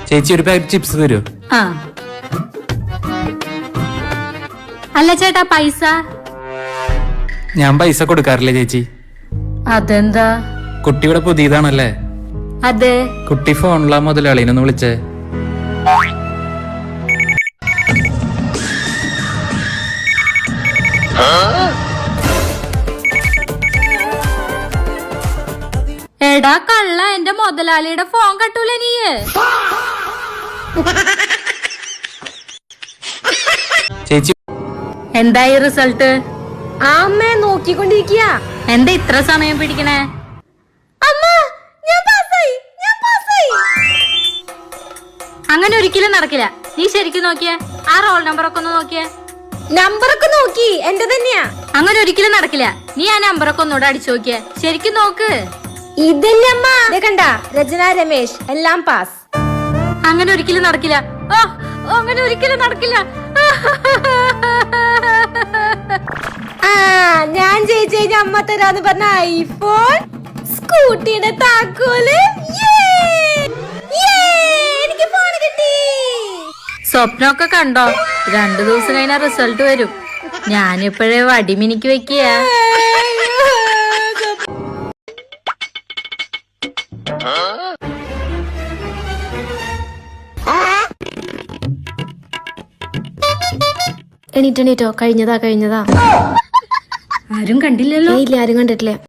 ചേച്ചി ഒരു packet chips തരുമോ? ആ അല്ല ചേട്ടാ പൈസ? ഞാൻ പൈസ കൊടുക്കാറില്ല ചേച്ചി. അതെന്താ? കുട്ടി ഇവിടെ പുതിയതാണല്ലേ? അതെ. കുട്ടി ഫോണിലാ മുതലാളിനൊന്ന് വിളിച്ചേ. എടാ കള്ള, എന്റെ മുതലാളിയുടെ ഫോൺ കട്ടൂല നീ. ചേച്ചി എന്തായി റിസൾട്ട്? അമ്മ നോക്കിക്കൊണ്ടിരിക്കുക. എന്താ ഇത്ര സമയം പിടിക്കണേ? അങ്ങനെ ഒരിക്കലും നടക്കില്ല. നീ ശരിക്കും നോക്കിയേ, ആ റോൾ നമ്പറൊക്കെ ഒന്ന് നോക്കിയേ. നമ്പറൊക്കെ നോക്കി, എന്റെ തന്നെയാ. അങ്ങനെ ഒരിക്കലും നടക്കില്ല. നീ ആ നമ്പറൊക്കെ ഒന്നുകൂടെ അടിച്ചു നോക്കിയേ, ശരിക്കും നോക്ക്. ഇതല്ലേ അമ്മ, കണ്ട രചന രമേശ് എല്ലാം പാസ്. അങ്ങനെ ഒരിക്കലും നടക്കില്ല. ഓ അങ്ങനെ ഒരിക്കലും നടക്കില്ല. ആ ഞാൻ ജയിച്ചു അമ്മ തരാന്ന് പറഞ്ഞ ഐഫോൺ, സ്കൂട്ടിയുടെ താക്കോല്. എനിക്ക് ഫോൺ കിട്ടി. സ്വപ്നമൊക്കെ കണ്ടോ? 2 ദിവസം കഴിഞ്ഞാൽ റിസൾട്ട് വരും. ഞാനിപ്പോഴേ വടിമിനിക്ക് വെക്കുക. എണീറ്റോ, കഴിഞ്ഞതാ. ആരും കണ്ടില്ലല്ലോ. ഇല്ല, ആരും കണ്ടിട്ടില്ല.